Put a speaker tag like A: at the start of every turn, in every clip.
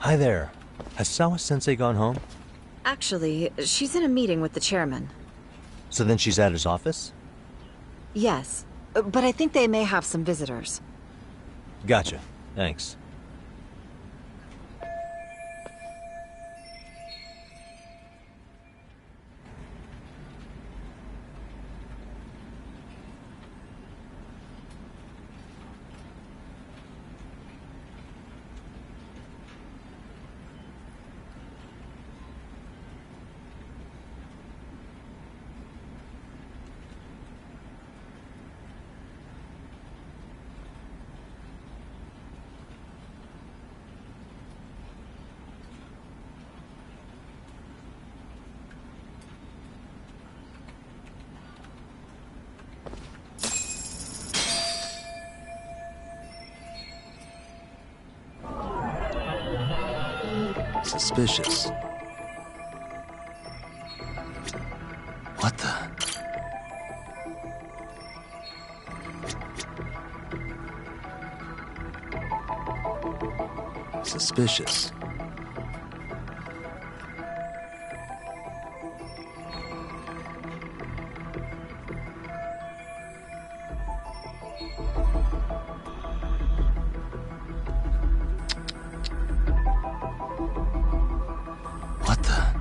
A: Hi there. Has Sawa-sensei gone home?
B: Actually, she's in a meeting with the chairman.
A: So then she's at his office?
B: Yes, but I think they may have some visitors.
A: Gotcha. Thanks. Suspicious. What the? Suspicious. What the?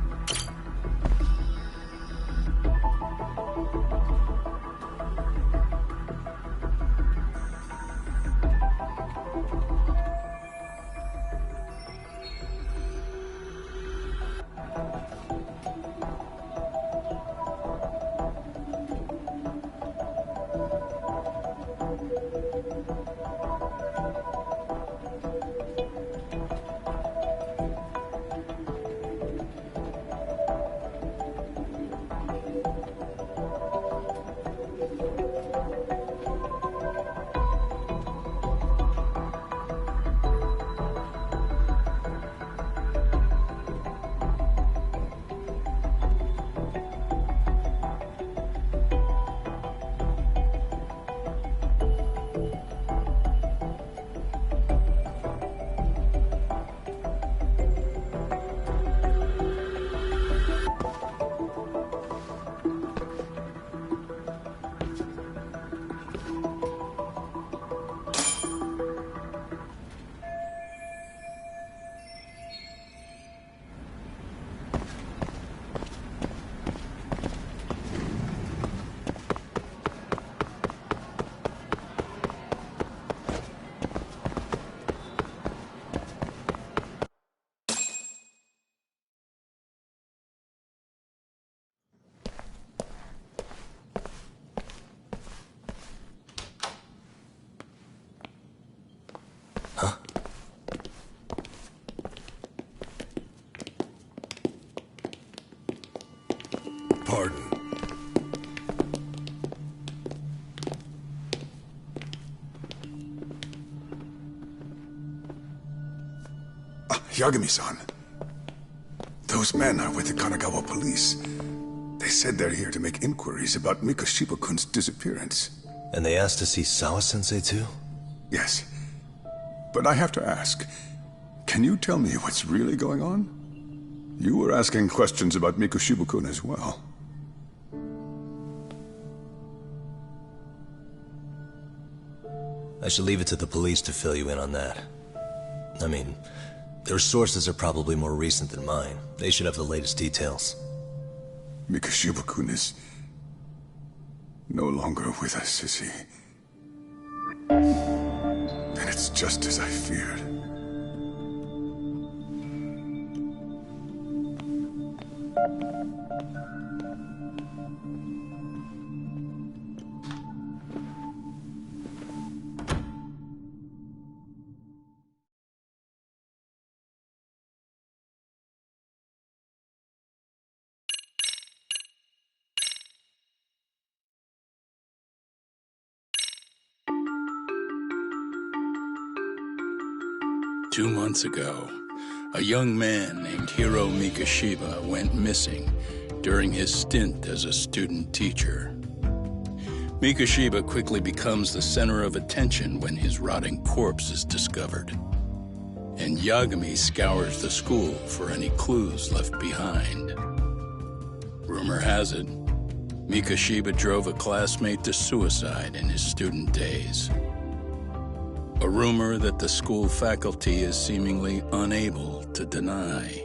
C: Pardon. Yagami-san. Those men are with the Kanagawa police. They said they're here to make inquiries about Mikoshiba-kun's disappearance.
A: And they asked to see Sawa-sensei too?
C: Yes. But I have to ask, can you tell me what's really going on? You were asking questions about Mikoshiba-kun as well.
A: I should leave it to the police to fill you in on that. I mean, their sources are probably more recent than mine. They should have the latest details.
C: Mikoshiba-kun is no longer with us, is he? Then it's just as I feared.
D: Two months ago, a young man named Hiro Mikoshiba went missing during his stint as a student teacher. Mikoshiba quickly becomes the center of attention when his rotting corpse is discovered. and Yagami scours the school for any clues left behind. Rumor has it, Mikoshiba drove a classmate to suicide in his student days. A rumor that the school faculty is seemingly unable to deny.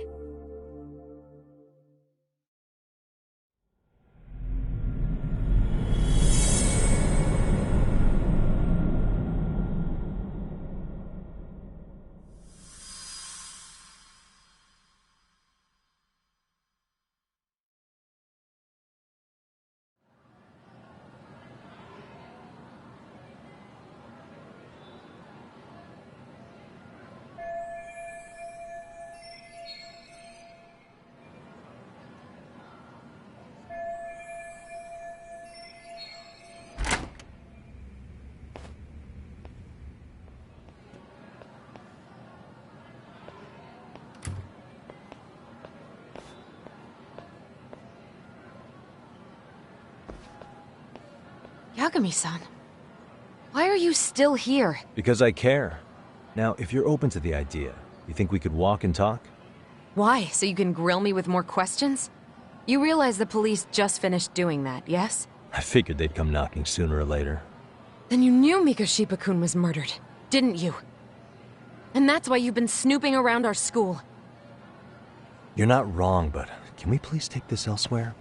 E: Yagami-san, why are you still here?
F: Because I care. Now, if you're open to the idea, you think we could walk and talk?
E: Why? So you can grill me with more questions? You realize the police just finished doing that, yes?
F: I figured they'd come knocking sooner or later.
E: Then you knew Mikoshiba-kun was murdered, didn't you? And that's why you've been snooping around our school.
F: You're not wrong, but can we please take this elsewhere?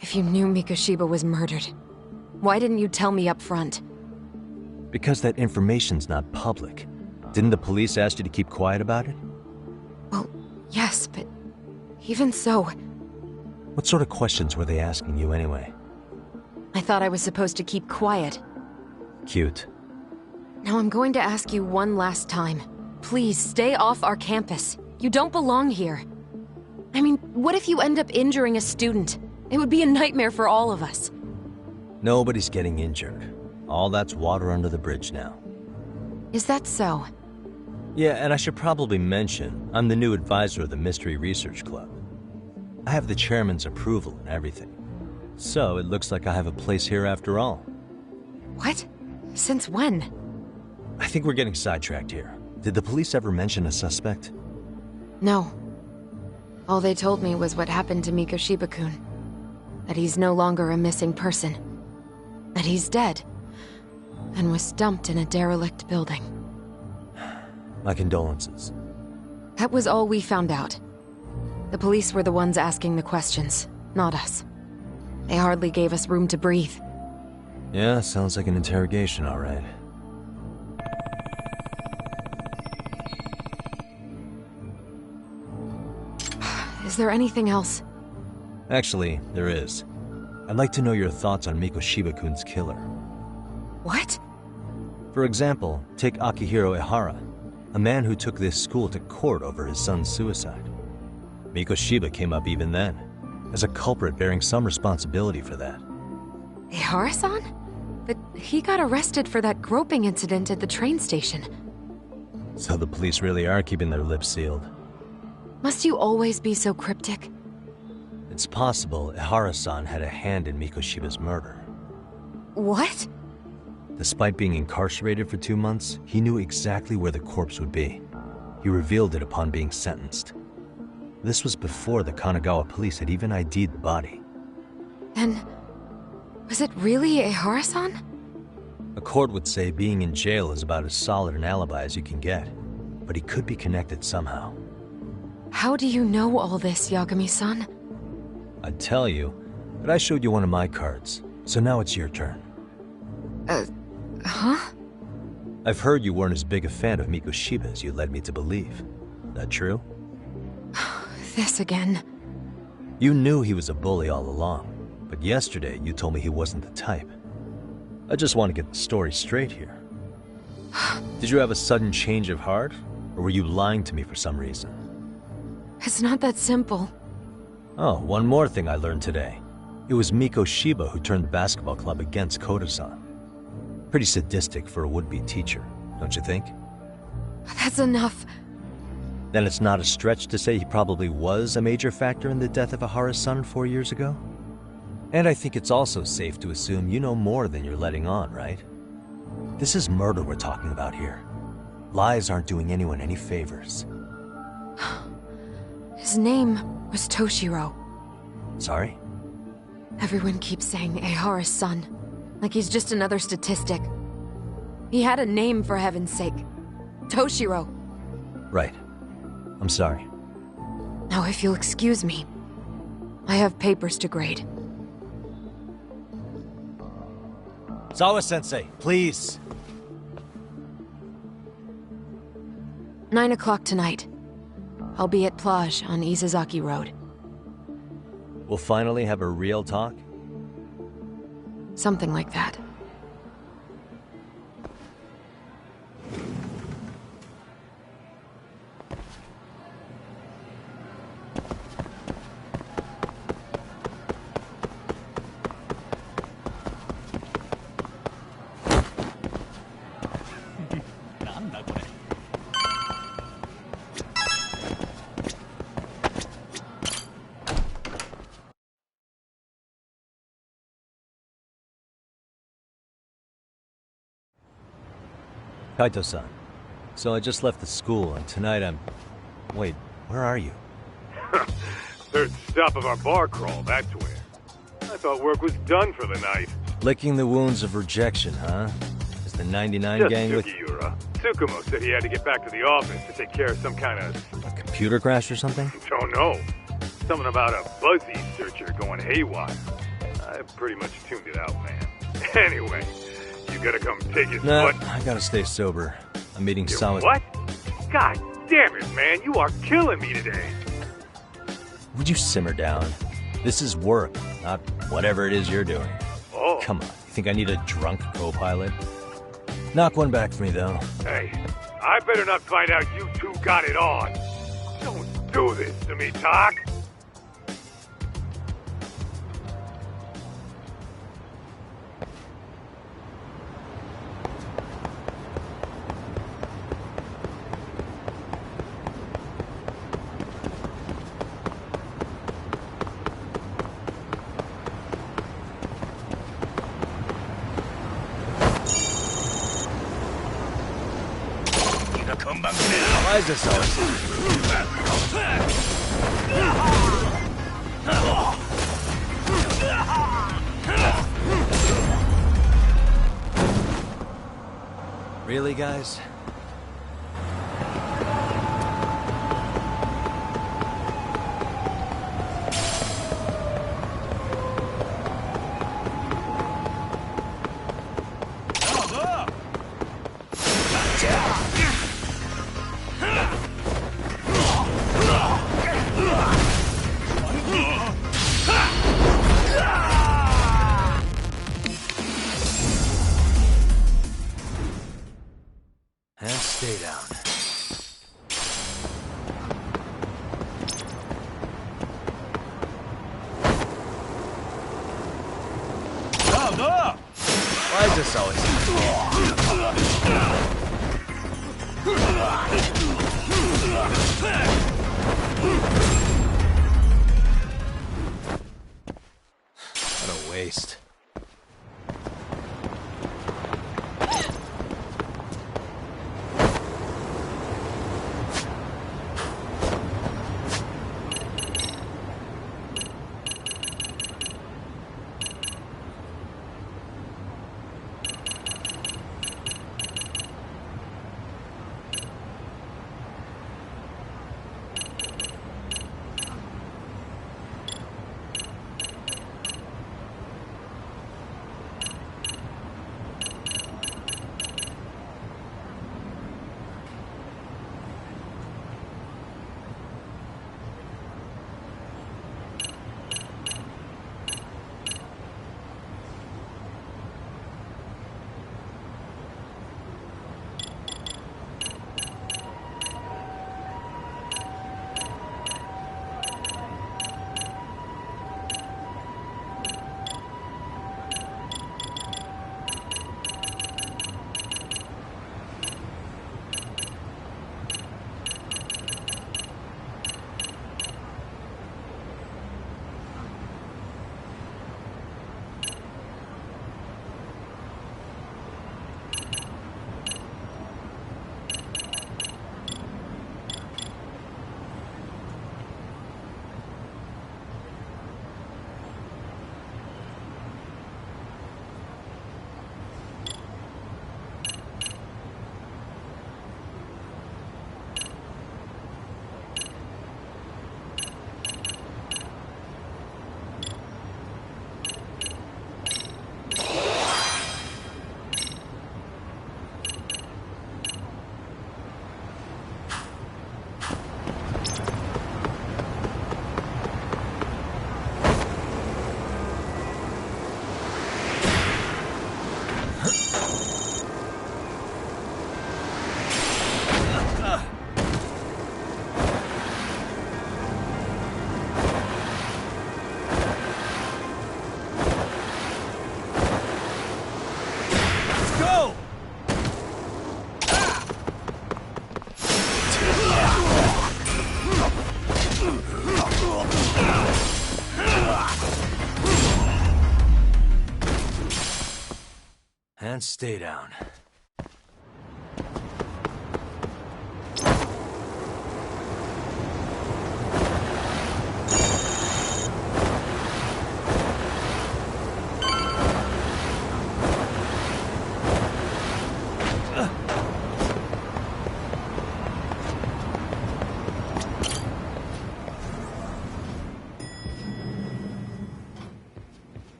E: If you knew Mikoshiba was murdered, why didn't you tell me up front?
F: Because that information's not public. Didn't the police ask you to keep quiet about it?
E: Well, yes, but even so...
F: What sort of questions were they asking you anyway?
E: I thought I was supposed to keep quiet.
F: Cute.
E: Now I'm going to ask you one last time. Please, stay off our campus. You don't belong here. I mean, what if you end up injuring a student? It would be a nightmare for all of us.
F: Nobody's getting injured. All that's water under the bridge now.
E: Is that so?
F: Yeah, and I should probably mention, I'm the new advisor of the Mystery Research Club. I have the chairman's approval and everything. So it looks like I have a place here after all.
E: What? Since when?
F: I think we're getting sidetracked here. Did the police ever mention a suspect?
E: No. All they told me was what happened to Mikoshiba-kun. That he's no longer a missing person. That he's dead. And was dumped in a derelict building.
F: My condolences.
E: That was all we found out. The police were the ones asking the questions, not us. They hardly gave us room to breathe.
F: Yeah, sounds like an interrogation, all right.
E: Is there anything else?
F: Actually, there is. I'd like to know your thoughts on Mikoshiba-kun's killer.
E: What?
F: For example, take Akihiro Ehara, a man who took this school to court over his son's suicide. Mikoshiba came up even then, as a culprit bearing some responsibility for that.
E: Ehara-san? But he got arrested for that groping incident at the train station.
F: So the police really are keeping their lips sealed.
E: Must you always be so cryptic?
F: It's possible Ehara-san had a hand in Mikoshiba's murder.
E: What?
F: Despite being incarcerated for 2 months, he knew exactly where the corpse would be. He revealed it upon being sentenced. This was before the Kanagawa police had even ID'd the body.
E: Then, was it really Ehara-san?
F: A court would say being in jail is about as solid an alibi as you can get, but he could be connected somehow.
E: How do you know all this, Yagami-san?
F: I'd tell you, but I showed you one of my cards, so now it's your turn.
E: Huh?
F: I've heard you weren't as big a fan of Mikoshiba as you led me to believe. That true?
E: This again.
F: You knew he was a bully all along, but yesterday you told me he wasn't the type. I just want to get the story straight here. Did you have a sudden change of heart, or were you lying to me for some reason?
E: It's not that simple.
F: Oh, one more thing I learned today. It was Mikoshiba who turned the basketball club against Koda-san. Pretty sadistic for a would-be teacher, don't you think?
E: That's enough.
F: Then it's not a stretch to say he probably was a major factor in the death of Ahara's son 4 years ago? And I think it's also safe to assume you know more than you're letting on, right? This is murder we're talking about here. Lies aren't doing anyone any favors.
E: His name was Toshiro.
F: Sorry?
E: Everyone keeps saying Ahara's son, like he's just another statistic. He had a name, for heaven's sake. Toshiro.
F: Right. I'm sorry.
E: Now, if you'll excuse me, I have papers to grade.
F: Zawa-sensei, please.
E: 9 o'clock tonight. I'll be at Plage on Isazaki Road.
F: We'll finally have a real talk?
E: Something like that.
F: Kaito-san. So I just left the school, and tonight I'm... Wait, where are you?
G: Third stop of our bar crawl, that's where. I thought work was done for the night.
F: Licking the wounds of rejection, huh? Is the 99
G: Just
F: gang with...
G: Sugiura. Tsukumo said he had to get back to the office to take care of some kind of...
F: a computer crash or something?
G: Don't know. Something about a buzzy searcher going haywire. I pretty much tuned it out, man. Anyway, you gotta come take his
F: No,
G: butt.
F: I gotta stay sober. I'm meeting Sawa...
G: What? God damn it, man. You are killing me today.
F: Would you simmer down? This is work, not whatever it is you're doing.
G: Oh.
F: Come on, you think I need a drunk co-pilot? Knock one back for me, though.
G: Hey, I better not find out you two got it on. Don't do this to me, Talk.
F: Why is this always... Really, guys? And stay down. Why is this always... What a waste. And stay down.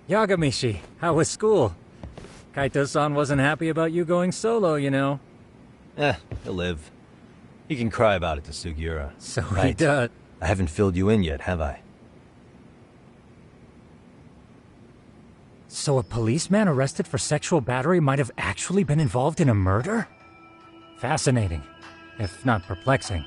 H: Yagamishi, how was school? Kaito-san wasn't happy about you going solo, you know.
F: He'll live. He can cry about it to Sugiura.
H: So he
F: Right.
H: does.
F: I haven't filled you in yet, have I?
H: So a policeman arrested for sexual battery might have actually been involved in a murder? Fascinating, if not perplexing.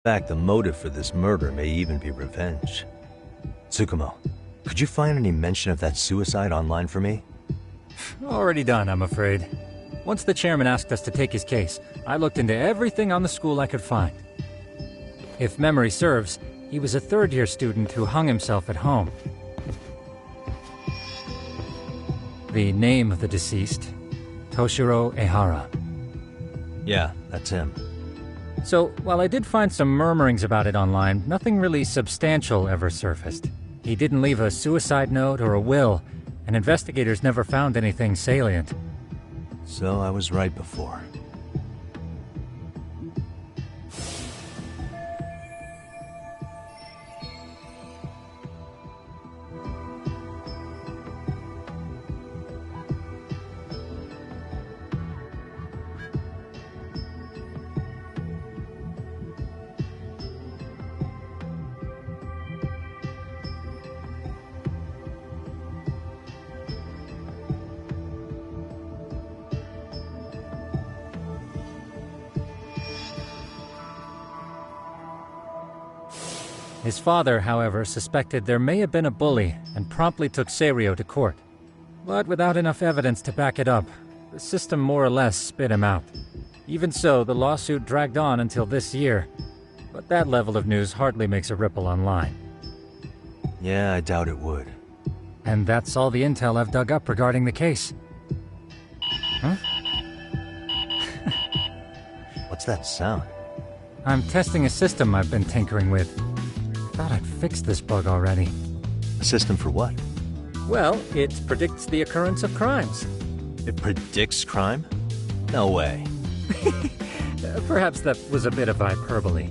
F: In fact, the motive for this murder may even be revenge. Tsukumo, could you find any mention of that suicide online for me?
H: Already done, I'm afraid. Once the chairman asked us to take his case, I looked into everything on the school I could find. If memory serves, he was a third-year student who hung himself at home. The name of the deceased, Toshiro Ehara.
F: Yeah, that's him.
H: So, while I did find some murmurings about it online, nothing really substantial ever surfaced. He didn't leave a suicide note or a will, and investigators never found anything salient.
F: So I was right before.
H: His father, however, suspected there may have been a bully and promptly took Seiryo to court. But without enough evidence to back it up, the system more or less spit him out. Even so, the lawsuit dragged on until this year. But that level of news hardly makes a ripple online.
F: Yeah, I doubt it would.
H: And that's all the intel I've dug up regarding the case. Huh?
F: What's that sound?
H: I'm testing a system I've been tinkering with. Thought I'd fixed this bug already.
F: A system for what?
H: Well, it predicts the occurrence of crimes.
F: It predicts crime? No way.
H: Perhaps that was a bit of hyperbole,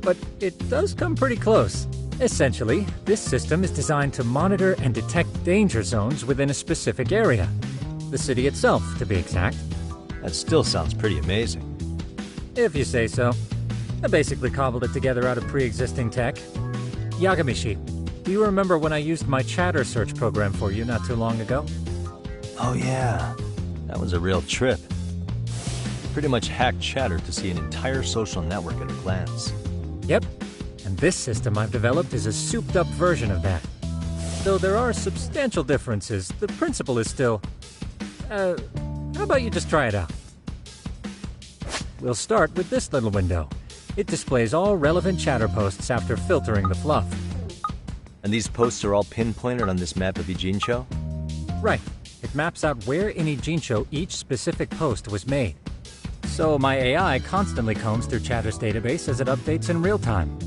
H: but it does come pretty close. Essentially, this system is designed to monitor and detect danger zones within a specific area. The city itself, to be exact.
F: That still sounds pretty amazing.
H: If you say so. I basically cobbled it together out of pre-existing tech. Yagamishi, do you remember when I used my chatter search program for you not too long ago?
F: Oh yeah, that was a real trip. Pretty much hacked Chatter to see an entire social network at a glance.
H: Yep, and this system I've developed is a souped-up version of that. Though there are substantial differences, the principle is still... how about you just try it out? We'll start with this little window. It displays all relevant chatter posts after filtering the fluff.
F: And these posts are all pinpointed on this map of Ijincho?
H: Right. It maps out where in Ijincho each specific post was made. So my AI constantly combs through Chatter's database as it updates in real time.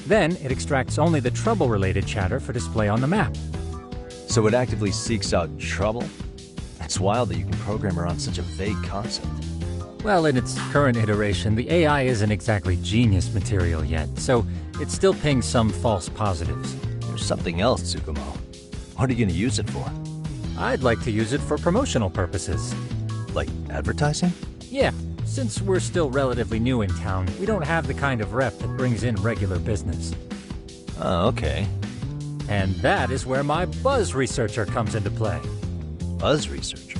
H: Then it extracts only the trouble-related chatter for display on the map.
F: So it actively seeks out trouble? It's wild that you can program around such a vague concept.
H: Well, in its current iteration, the AI isn't exactly genius material yet, so it still pings some false positives.
F: There's something else, Tsukumo. What are you going to use it for?
H: I'd like to use it for promotional purposes.
F: Like advertising?
H: Yeah, since we're still relatively new in town, we don't have the kind of rep that brings in regular business.
F: Oh, okay.
H: And that is where my buzz researcher comes into play.
F: Buzz researcher?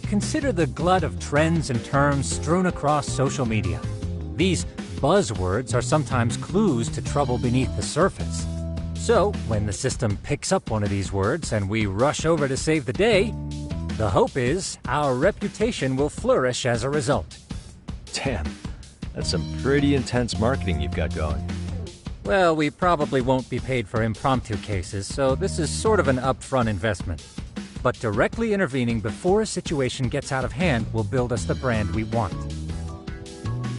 H: Consider the glut of trends and terms strewn across social media. These buzzwords are sometimes clues to trouble beneath the surface. So, when the system picks up one of these words and we rush over to save the day, the hope is our reputation will flourish as a result.
F: Damn, that's some pretty intense marketing you've got going.
H: Well, we probably won't be paid for impromptu cases, so this is sort of an upfront investment. But directly intervening before a situation gets out of hand will build us the brand we want.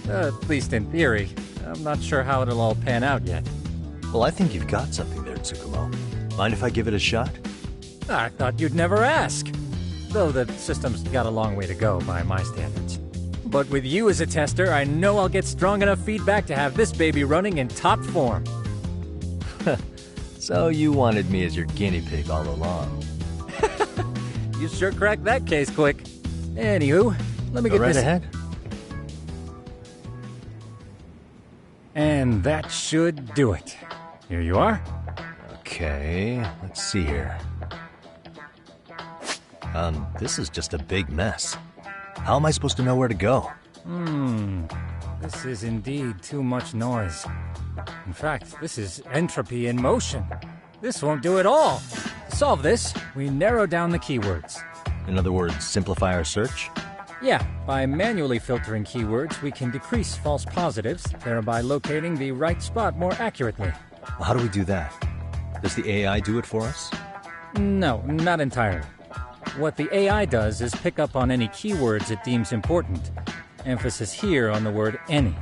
H: At least in theory. I'm not sure how it'll all pan out yet.
F: Well, I think you've got something there, Tsukumo. Mind if I give it a shot?
H: I thought you'd never ask. Though the system's got a long way to go by my standards. But with you as a tester, I know I'll get strong enough feedback to have this baby running in top form.
F: So you wanted me as your guinea pig all along.
H: You sure cracked that case quick. Anywho, let me
F: Go
H: get
F: right
H: this...
F: ahead.
H: And that should do it. Here you are.
F: Okay, let's see here. This is just a big mess. How am I supposed to know where to go?
H: This is indeed too much noise. In fact, this is entropy in motion. This won't do at all. To solve this, we narrow down the keywords.
F: In other words, simplify our search?
H: Yeah, by manually filtering keywords, we can decrease false positives, thereby locating the right spot more accurately.
F: How do we do that? Does the AI do it for us?
H: No, not entirely. What the AI does is pick up on any keywords it deems important. Emphasis here on the word any.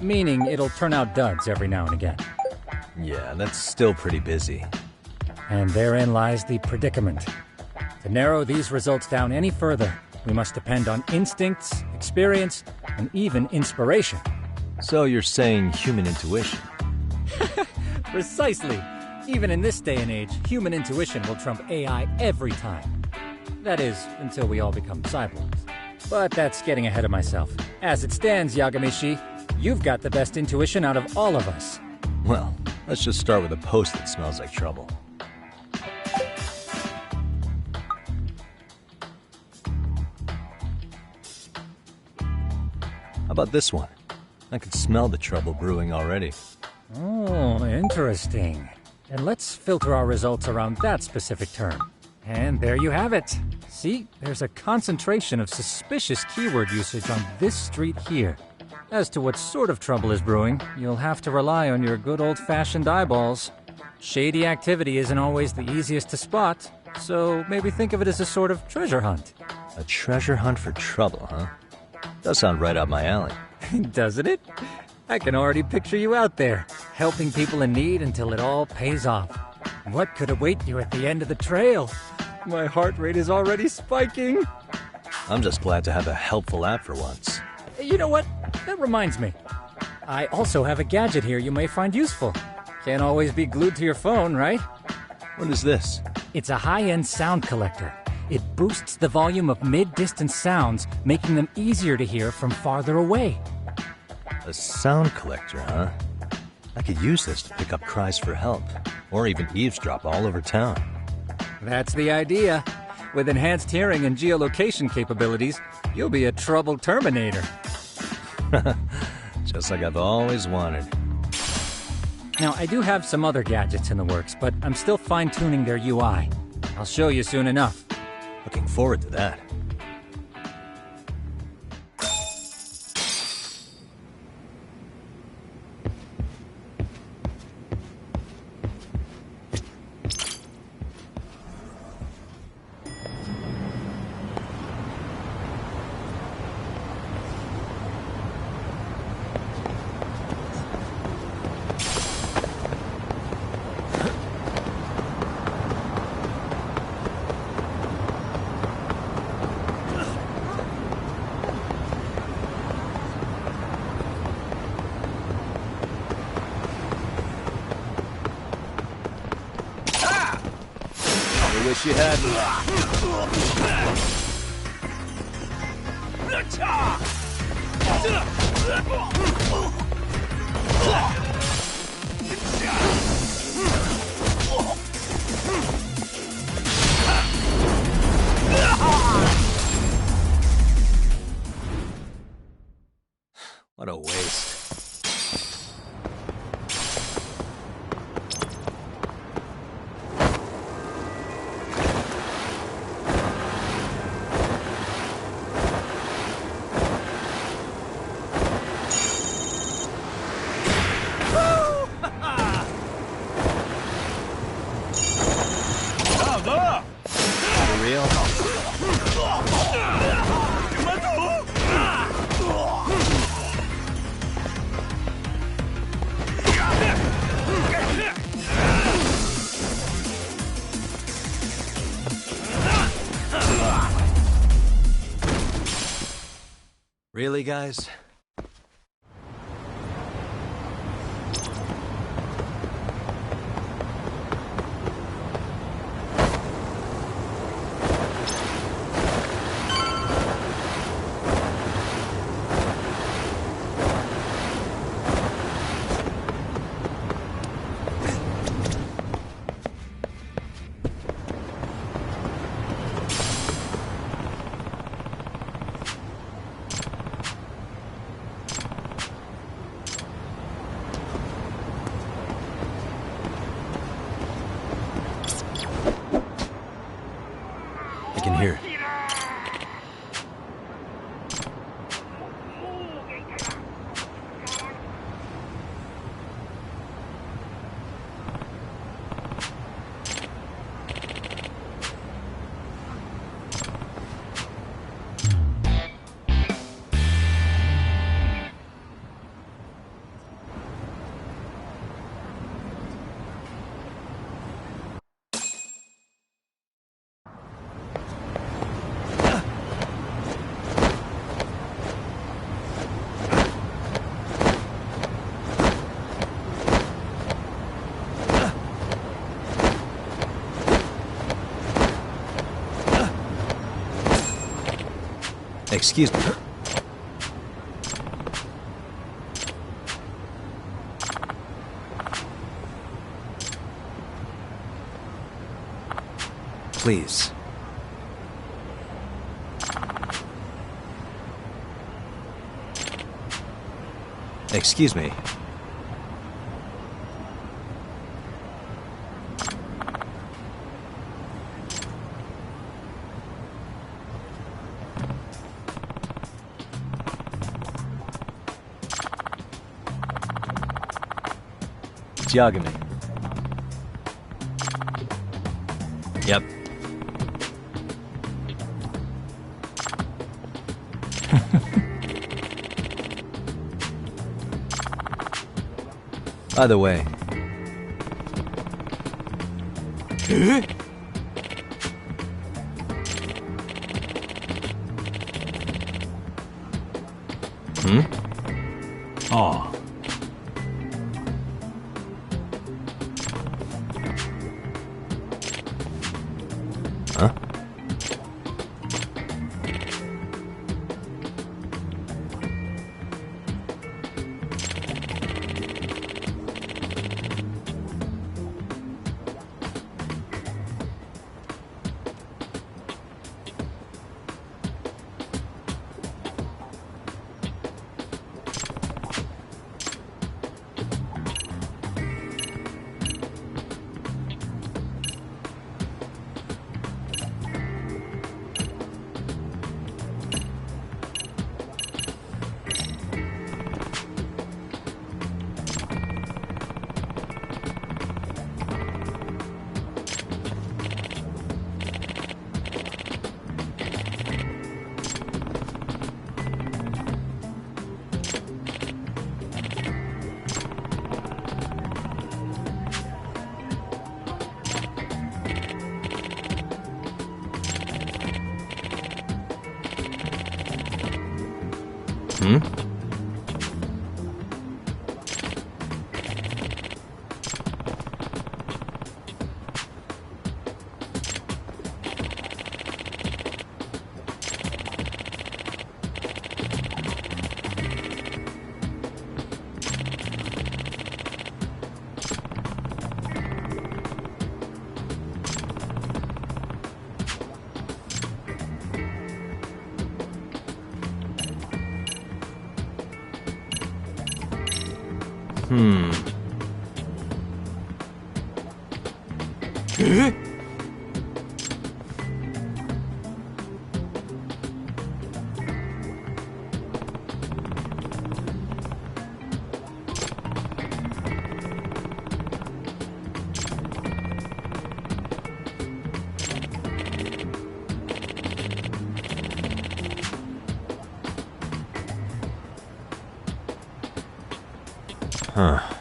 H: Meaning it'll turn out duds every now and again.
F: Yeah, that's still pretty busy.
H: And therein lies the predicament. To narrow these results down any further, we must depend on instincts, experience, and even inspiration.
F: So you're saying human intuition?
H: Precisely. Even in this day and age, human intuition will trump AI every time. That is, until we all become cyborgs. But that's getting ahead of myself. As it stands, Yagami-shi, you've got the best intuition out of all of us.
F: Well, let's just start with a post that smells like trouble. How about this one? I can smell the trouble brewing already.
H: Oh, interesting. And let's filter our results around that specific term. And there you have it. See, there's a concentration of suspicious keyword usage on this street here. As to what sort of trouble is brewing, you'll have to rely on your good old-fashioned eyeballs. Shady activity isn't always the easiest to spot, so maybe think of it as a sort of treasure hunt.
F: A treasure hunt for trouble, huh? Does sound right up my alley.
H: Doesn't it? I can already picture you out there, helping people in need until it all pays off. What could await you at the end of the trail? My heart rate is already spiking.
F: I'm just glad to have a helpful app for once.
H: You know what? That reminds me. I also have a gadget here you may find useful. Can't always be glued to your phone, right?
F: What is this?
H: It's a high-end sound collector. It boosts the volume of mid-distance sounds, making them easier to hear from farther away.
F: A sound collector, huh? I could use this to pick up cries for help, or even eavesdrop all over town.
H: That's the idea. With enhanced hearing and geolocation capabilities, you'll be a trouble terminator.
F: Just like I've always wanted.
H: Now, I do have some other gadgets in the works, but I'm still fine-tuning their UI. I'll show you soon enough.
F: Looking forward to that. I wish you hadn't. What a waste. For real? Really, guys? Excuse me. Please. Excuse me. Judgement. Yep. Either way.
H: Oh.
F: Huh? Huh.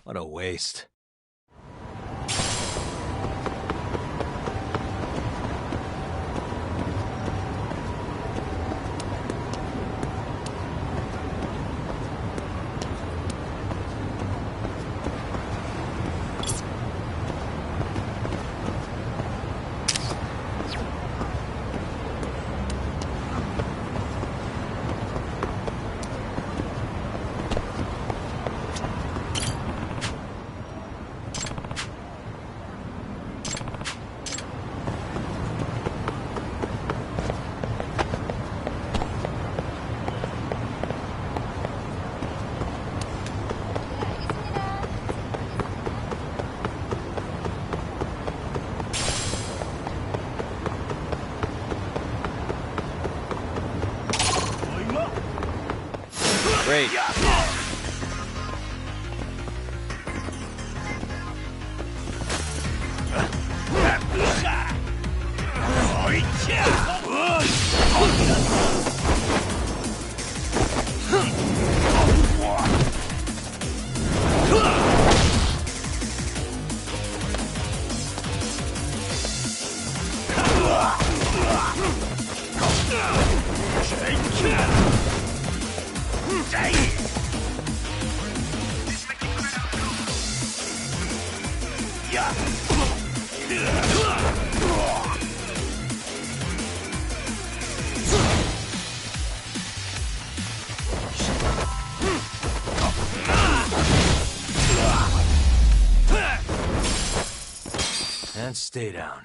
F: What a waste. Wait. And stay down.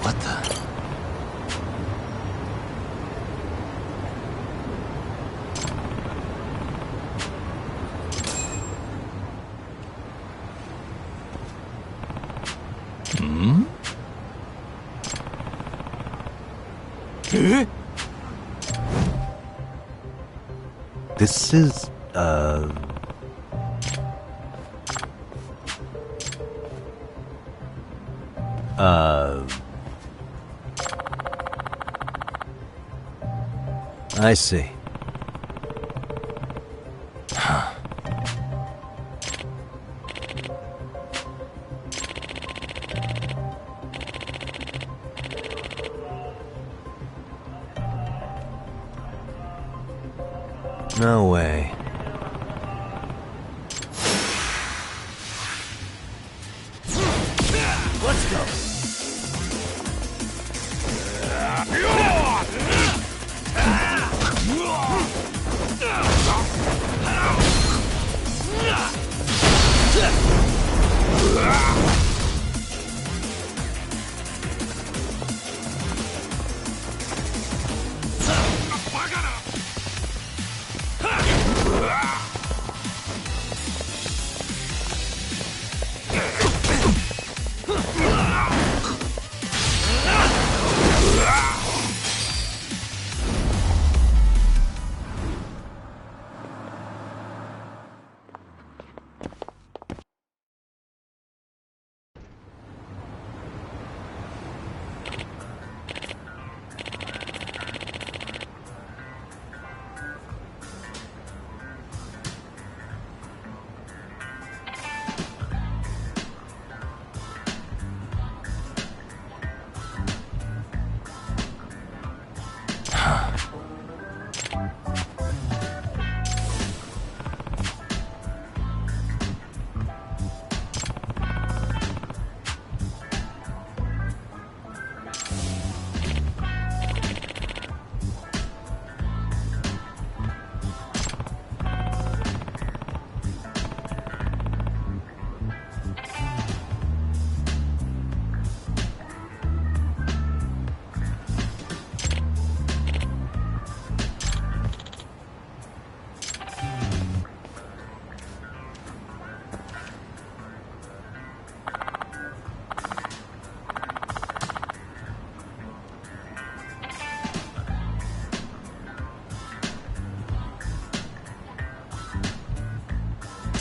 F: What the? Hmm? This is, I see. Huh. No way. Let's go.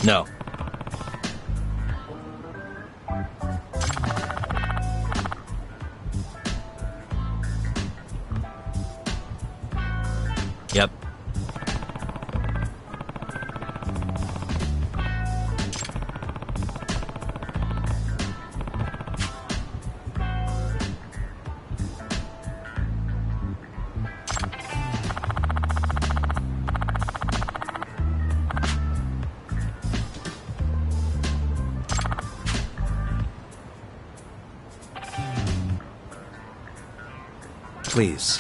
F: No. Yep. Please.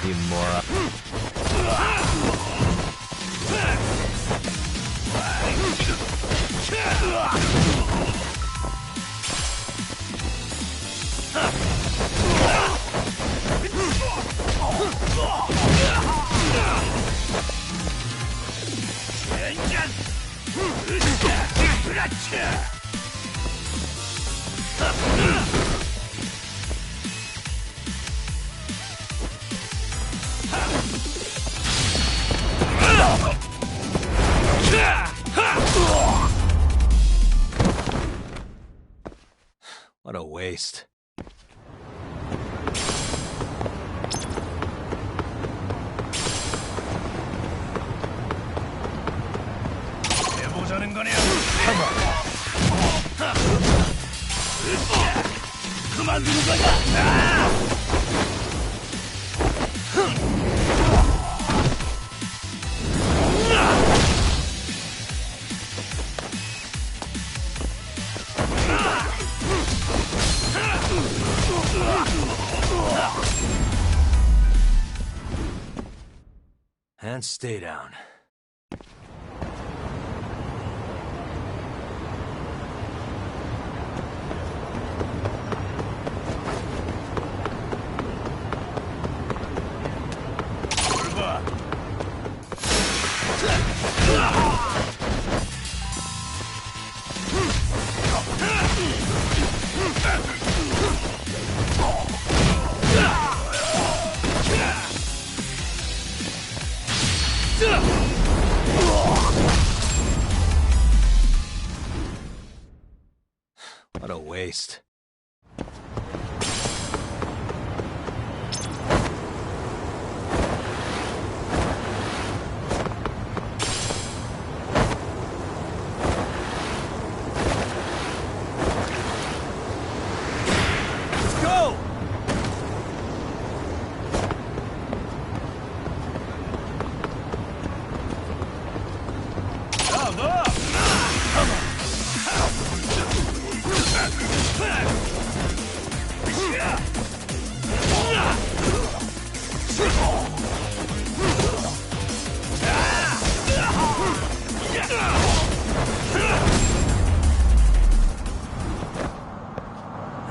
F: You moron. What a waste. And stay down. What a waste. Let's go!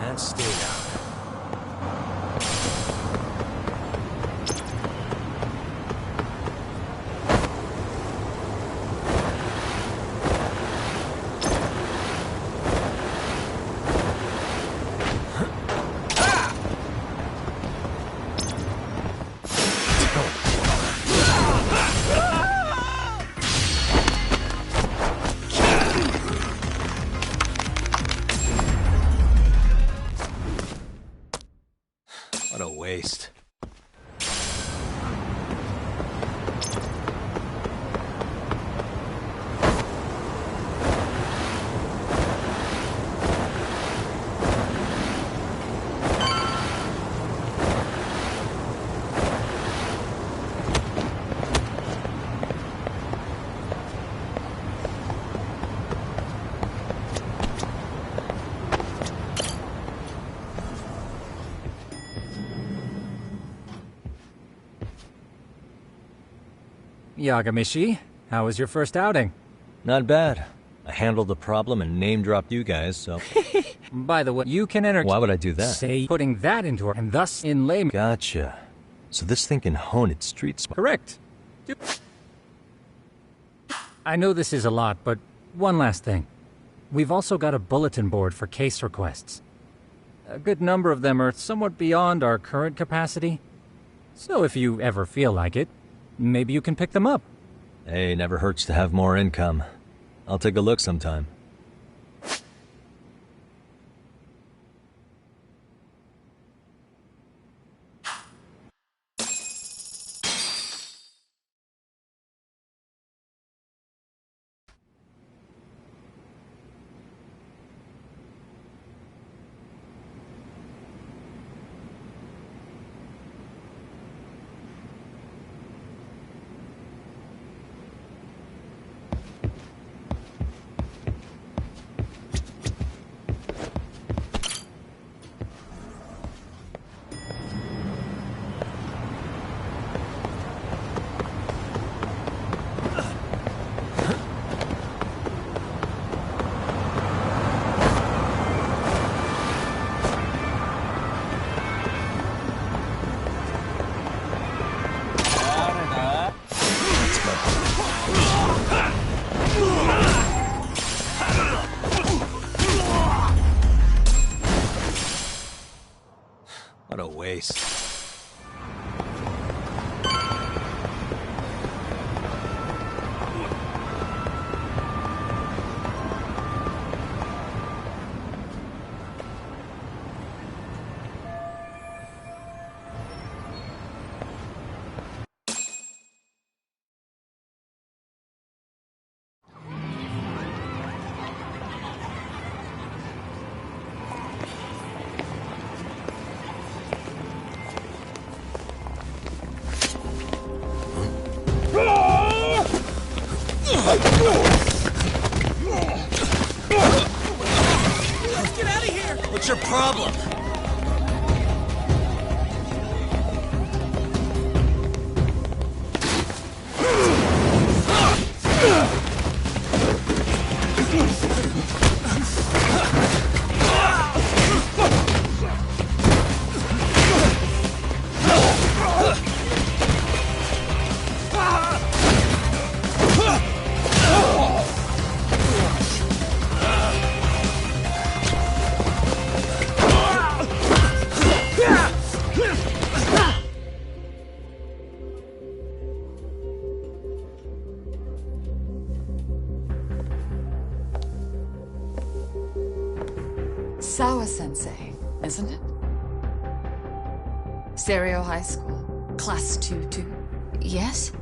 F: And stay down. What a waste.
H: Yagamishi, how was your first outing?
F: Not bad. I handled the problem and name-dropped you guys, so...
H: By the way, you can enter...
F: Why would I do that?
H: Say, putting that into her, and thus in layman...
F: Gotcha. So this thing can hone its street smart.
H: Correct. I know this is a lot, but one last thing. We've also got a bulletin board for case requests. A good number of them are somewhat beyond our current capacity. So if you ever feel like it, maybe you can pick them up.
F: Hey, never hurts to have more income. I'll take a look sometime. a waste.
A: Get out of here! What's your problem?
I: Sawa-sensei, isn't it? Stereo High School, Class 2-2.
E: Yes?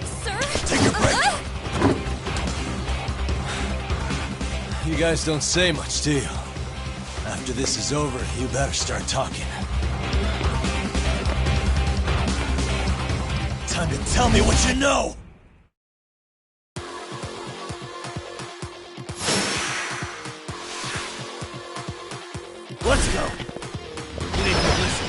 B: Sir?
A: Take a break. You guys don't say much, do you? After this is over, you better start talking. Time to tell me what you know! Let's go! You need to listen.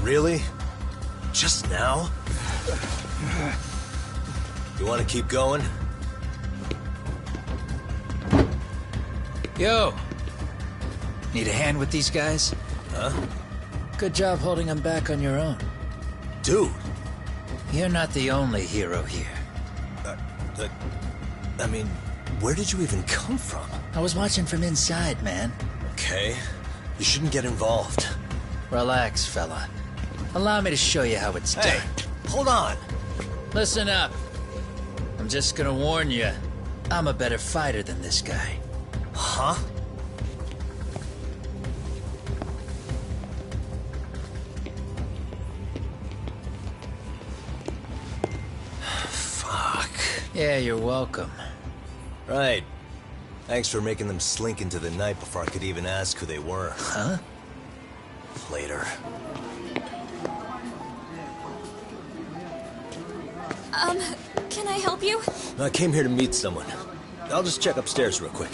A: Really? Just now? You want to keep going?
J: Yo! Need a hand with these guys?
A: Huh?
J: Good job holding them back on your own.
A: Dude!
J: You're not the only hero here.
A: I mean, where did you even come from?
J: I was watching from inside, man.
A: Okay. You shouldn't get involved.
J: Relax, fella. Allow me to show you how it's done.
A: Hey, hold on!
J: Listen up. I'm just gonna warn you. I'm a better fighter than this guy.
A: Huh? Fuck.
J: Yeah, you're welcome.
A: Right. Thanks for making them slink into the night before I could even ask who they were.
J: Huh?
A: Later.
B: Can I help you?
A: I came here to meet someone. I'll just check upstairs real quick.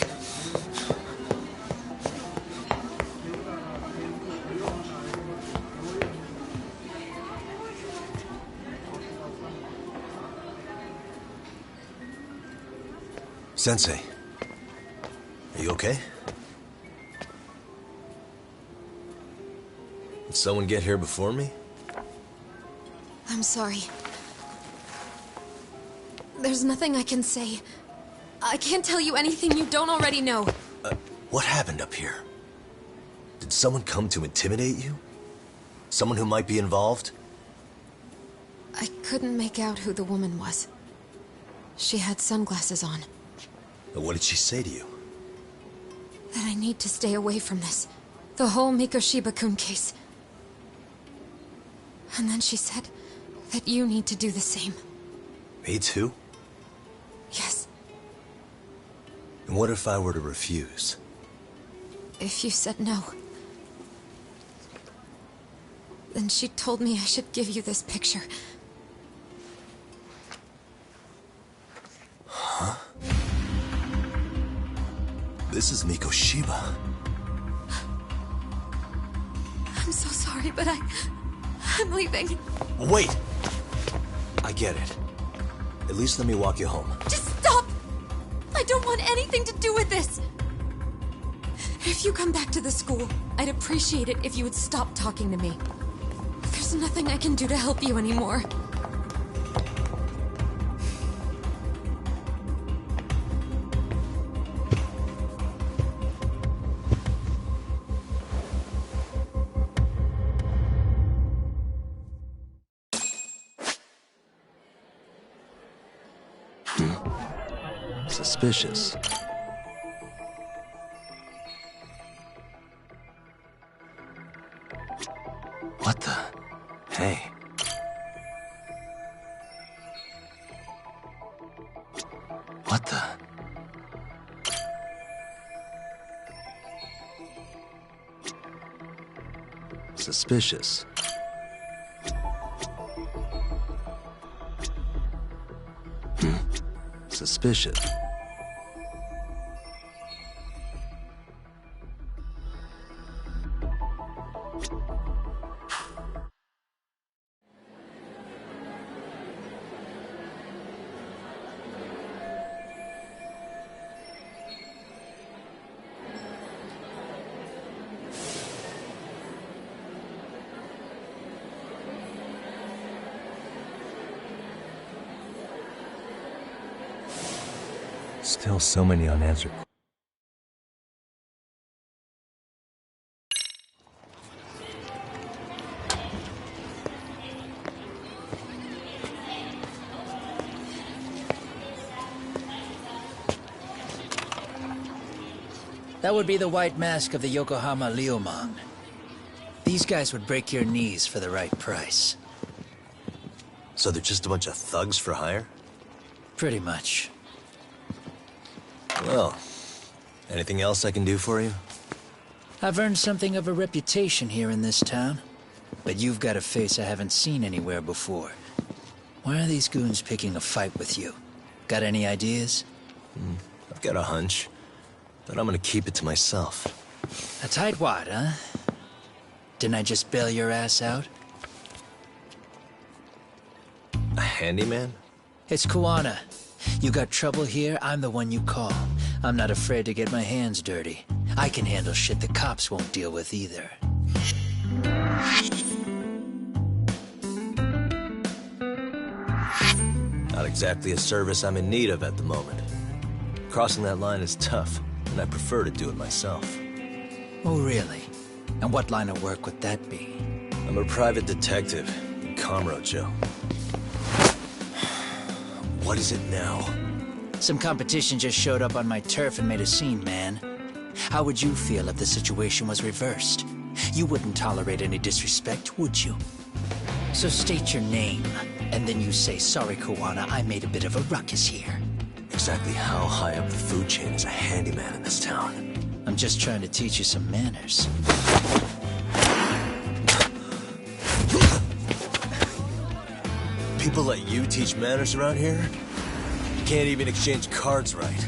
A: Sensei, are you okay? Did someone get here before me?
E: I'm sorry. There's nothing I can say. I can't tell you anything you don't already know.
A: What happened up here? Did someone come to intimidate you? Someone who might be involved?
E: I couldn't make out who the woman was. She had sunglasses on.
A: What did she say to you?
E: That I need to stay away from this. The whole Mikoshiba-kun case. And then she said that you need to do the same.
A: Me too?
E: Yes.
A: And what if I were to refuse?
E: If you said no. Then she told me I should give you this picture.
A: Huh? This is Mikoshiba.
E: I'm so sorry, but I'm leaving.
A: Wait! I get it. At least let me walk you home.
E: Just stop! I don't want anything to do with this! If you come back to the school, I'd appreciate it if you would stop talking to me. There's nothing I can do to help you anymore.
A: Suspicious. What the? Hey. What the? Suspicious. Suspicious.
F: Still so many unanswered questions.
J: That would be the white mask of the Yokohama Liumang. These guys would break your knees for the right price.
A: So they're just a bunch of thugs for hire?
J: Pretty much.
A: Well, anything else I can do for you?
J: I've earned something of a reputation here in this town. But you've got a face I haven't seen anywhere before. Why are these goons picking a fight with you? Got any ideas?
A: I've got a hunch, but I'm gonna keep it to myself.
J: A tightwad, huh? Didn't I just bail your ass out?
A: A handyman?
J: It's Kuwana. You got trouble here, I'm the one you call. I'm not afraid to get my hands dirty. I can handle shit the cops won't deal with either.
A: Not exactly a service I'm in need of at the moment. Crossing that line is tough, and I prefer to do it myself.
J: Oh, really? And what line of work would that be?
A: I'm a private detective in Kamurocho. What is it now?
J: Some competition just showed up on my turf and made a scene, man. How would you feel if the situation was reversed? You wouldn't tolerate any disrespect, would you? So state your name, and then you say, "Sorry, Kuwana, I made a bit of a ruckus here."
A: Exactly how high up the food chain is a handyman in this town?
J: I'm just trying to teach you some manners.
A: People let you teach manners around here? You can't even exchange cards right.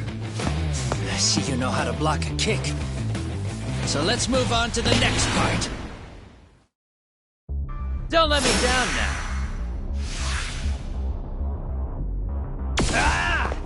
J: I see you know how to block a kick. So let's move on to the next part. Don't let me down now. Ah!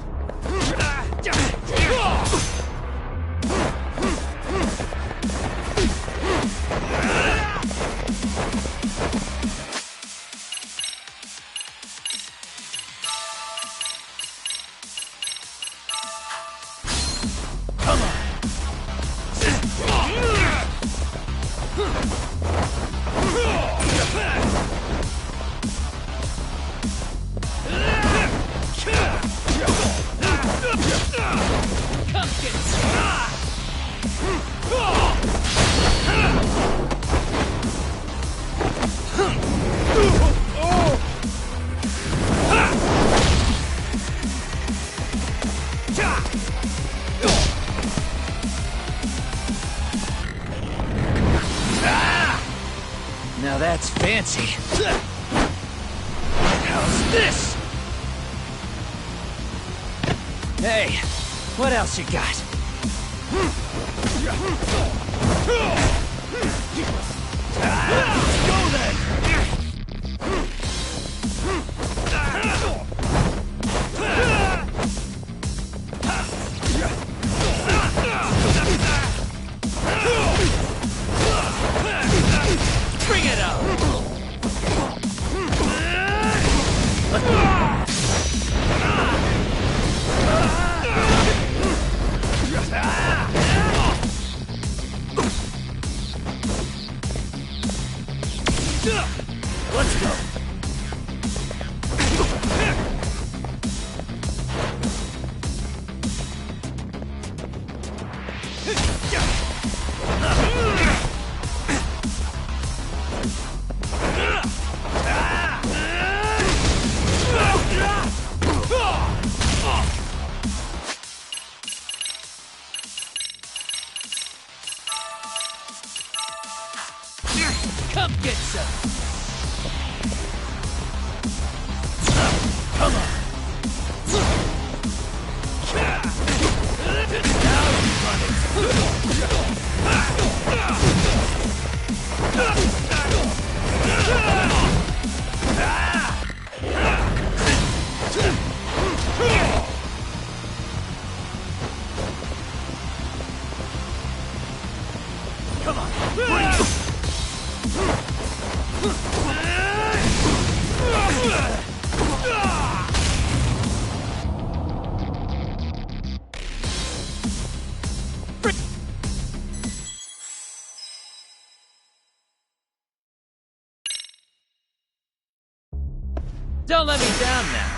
J: fancy. How's this? Hey, what else you got? Go then! Bring it up! Let's go! Come get some! Come on! Now you're running! Come on! Bring it! Don't let me down now.